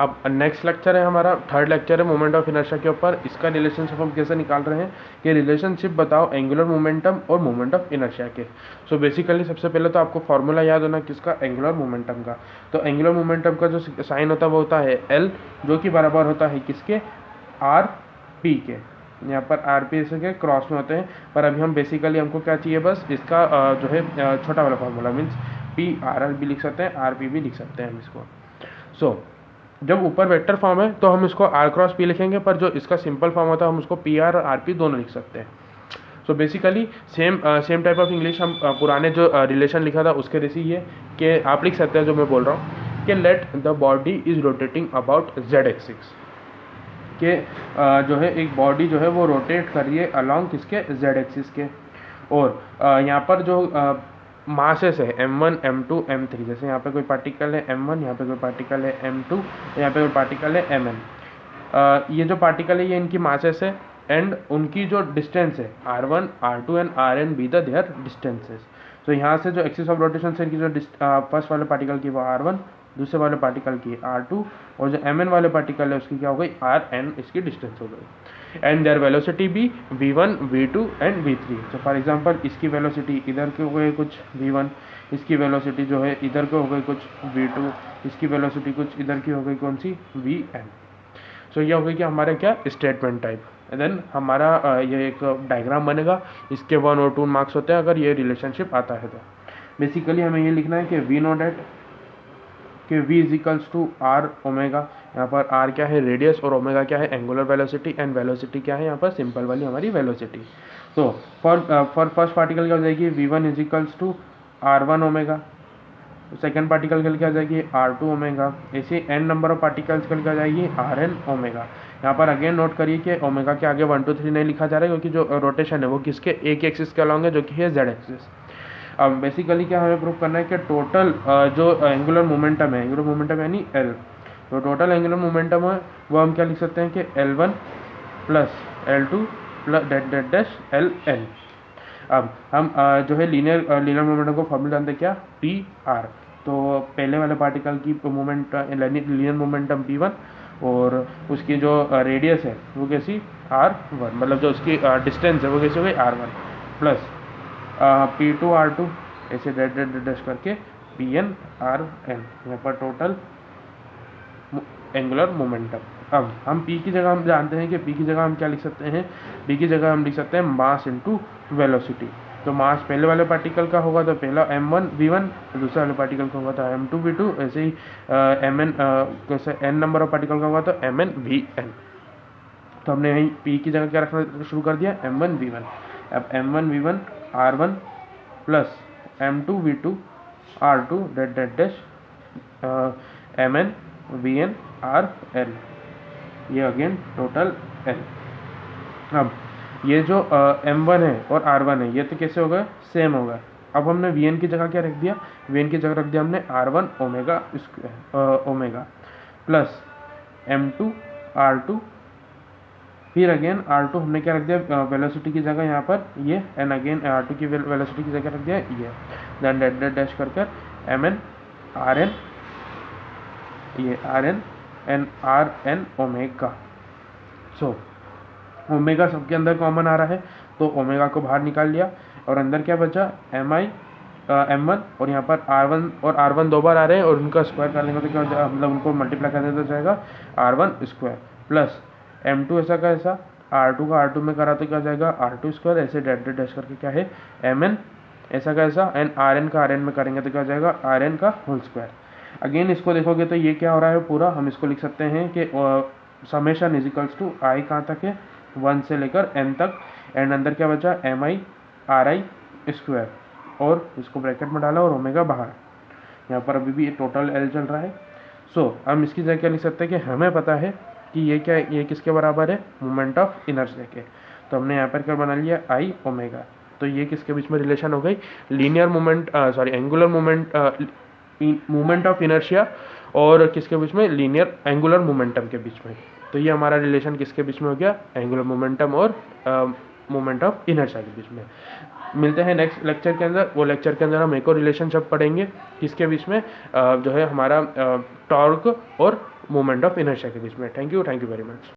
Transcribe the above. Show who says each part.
Speaker 1: अब next lecture है हमारा, थर्ड लेक्चर है मोमेंट ऑफ इनर्शिया के ऊपर। इसका रिलेशनशिप हम कैसे निकाल रहे हैं कि रिलेशनशिप बताओ एंगुलर मोमेंटम और मोमेंट ऑफ इनर्शिया के। सो बेसिकली सबसे पहले तो आपको फॉर्मूला याद होना किसका, एंगुलर मोमेंटम का। तो एंगुलर मोमेंटम का जो साइन होता है वो होता है एल, जो कि बराबर होता है किसके, आर पी के। यहाँ पर आर पी ऐसे के क्रॉस में होते हैं, पर अभी हम बेसिकली हमको क्या चाहिए, बस इसका जो है छोटा वाला formula, means P R L भी लिख सकते हैं, आर पी भी लिख सकते हैं हम इसको। सो जब ऊपर वेक्टर फॉर्म है तो हम इसको आर क्रॉस पी लिखेंगे, पर जो इसका सिंपल फॉर्म होता है हम उसको पी आर और आर पी दोनों लिख सकते हैं। So basically same type of English हम पुराने जो रिलेशन लिखा था उसके जैसे ये कि आप लिख सकते हैं जो मैं बोल रहा हूँ कि let the body is rotating about Z axis, कि जो है एक बॉडी जो है वो रोटेट कर रही है अलॉन्ग किसके, जेड एक्सिस के। और यहाँ पर जो मासेस है m1 m2 m3, जैसे यहाँ पे कोई पार्टिकल है m1, यहाँ पे कोई पार्टिकल है m2, यहाँ पे कोई पार्टिकल है mn। ये जो पार्टिकल है ये इनकी मासेस है, एंड उनकी जो डिस्टेंस है r1 r2 and rn be the their distances. तो यहाँ से जो एक्सिस ऑफ रोटेशन से इनकी जो फर्स्ट वाले पार्टिकल की वो r1, दूसरे वाले पार्टिकल की r2, और जो mn वाले पार्टिकल है उसकी क्या हो गई, rn, इसकी डिस्टेंस हो गई। एंड देयर वेलोसिटी भी v1 v2 एंड v3। तो फॉर एग्जांपल इसकी वेलोसिटी इधर के हो गए कुछ v1, इसकी वेलोसिटी जो है इधर के हो गई कुछ v2, इसकी वेलोसिटी कुछ इधर की हो गई कौन सी, vn। सो ये हो गई कि हमारे क्या, स्टेटमेंट टाइप। देन हमारा ये एक डायग्राम बनेगा, इसके 1 और 2 मार्क्स होते हैं अगर ये रिलेशनशिप आता है तो। बेसिकली हमें ये लिखना है कि वी नो डेट कि v is equals to R omega. यहाँ पर r क्या है, रेडियस, और ओमेगा क्या है, एंगुलर वेलोसिटी, एंड वेलोसिटी क्या है यहाँ पर, सिंपल वाली हमारी वेलोसिटी। तो फॉर फर्स्ट पार्टिकल क्या हो जाएगी, v1 is equals to r1 omega. Second particle के लिए क्या जाएगी, r2 ओमेगा। ऐसे n नंबर ऑफ पार्टिकल्स के लिए क्या जाएगी, rn ओमेगा। यहाँ पर अगेन नोट करिए कि ओमेगा के आगे 1 2 3 नहीं लिखा जा रहा है, क्योंकि जो रोटेशन है वो किसके, एक एक्सिस के अलॉन्ग है, जो कि है जेड एक्सिस। अब बेसिकली क्या हमें प्रूव करना है कि टोटल जो एंगुलर मोमेंटम है, एंगुलर मोमेंटम यानी एल, तो टोटल एंगुलर मोमेंटम है वो हम क्या लिख सकते हैं कि L1 plus L2 plus that that dash Ln। अब हम जो है लीनियर मोमेंटम को फॉर्मूला जानते हैं क्या, पी आर। तो पहले वाले पार्टिकल की मोमेंट लीनियर मोमेंटम p1, और उसकी जो रेडियस है वो कैसी, r1, मतलब जो उसकी डिस्टेंस है वो कैसी हो गई, r1, प्लस p2 r2, ऐसे डेट डेट डैश करके pn rn, यहाँ पर टोटल एंगुलर मोमेंटम। अब हम p की जगह हम जानते हैं कि p की जगह हम क्या लिख सकते हैं, p की जगह हम लिख सकते हैं मास इनटू वेलोसिटी। तो मास पहले वाले पार्टिकल का होगा तो पहला m1 v1, तो दूसरे वाले पार्टिकल का होगा तो m2 v2, ऐसे ही mn कैसे n नंबर ऑफ पार्टिकल का होगा तो mn vn। तो हमने यहीं p की जगह क्या रखना शुरू कर दिया, m1 v1। अब m1 v1 r1 plus m2 v2 r2 that that dash mn vn rn, ये अगेन टोटल n। अब ये जो m1 है और r1 है ये तो कैसे होगा, सेम होगा। अब हमने vn की जगह क्या रख दिया, vn की जगह रख दिया हमने r1 omega omega plus m2 r2, फिर अगेन r2 हमने क्या रख दिया, वेलोसिटी की जगह यहाँ पर ये, एंड अगेन r2 की वेलोसिटी की जगह रख दिया ये, देन डेट डेट डैश कर कर mn rn, ये rn and rn omega. So omega सबके अंदर कॉमन आ रहा है तो ओमेगा को बाहर निकाल लिया, और अंदर क्या बचा, m1, और यहाँ पर r1 दो बार आ रहे हैं और उनका स्क्वायर कर लेंगे तो क्या हो जाएगा, मतलब उनको मल्टीप्लाई कर दें तो जाएगा r1 स्क्वायर, प्लस m2 ऐसा का ऐसा, r2 का r2 में करा तो क्या जाएगा, r2 स्क्वायर, ऐसे डेट डेट डैश करके क्या है mn ऐसा का ऐसा, एंड rn का rn में करेंगे तो क्या हो जाएगा, rn का होल स्क्वायर। अगेन इसको देखोगे तो ये क्या हो रहा है पूरा, हम इसको लिख सकते हैं कि समेशन इज इक्वल्स टू आई कहाँ तक है, 1 से लेकर n तक, एंड अंदर क्या बचा, mi ri स्क्वायर, और इसको ब्रैकेट में डाला और ओमेगा बाहर। यहाँ पर अभी भी टोटल l चल रहा है। सो हम इसकी जगह क्या लिख सकते हैं कि हमें पता है कि ये क्या है, ये किसके बराबर है, मोमेंट ऑफ इनर्शिया के। तो हमने यहाँ पर क्या बना लिया, आई ओमेगा। तो ये किसके बीच में रिलेशन हो गई, linear moment angular moment of inertia और किसके बीच में, लीनियर एंगुलर मोमेंटम के बीच में। तो ये हमारा रिलेशन किसके बीच में हो गया, एंगुलर मोमेंटम और मोमेंट ऑफ इनर्शिया के बीच में। मिलते हैं नेक्स्ट लेक्चर के अंदर, वो लेक्चर के अंदर हम एक और रिलेशनशिप पढ़ेंगे किसके बीच में, जो है हमारा टॉर्क और मोमेंट ऑफ इनर्शिया के बीच में। Thank you very much.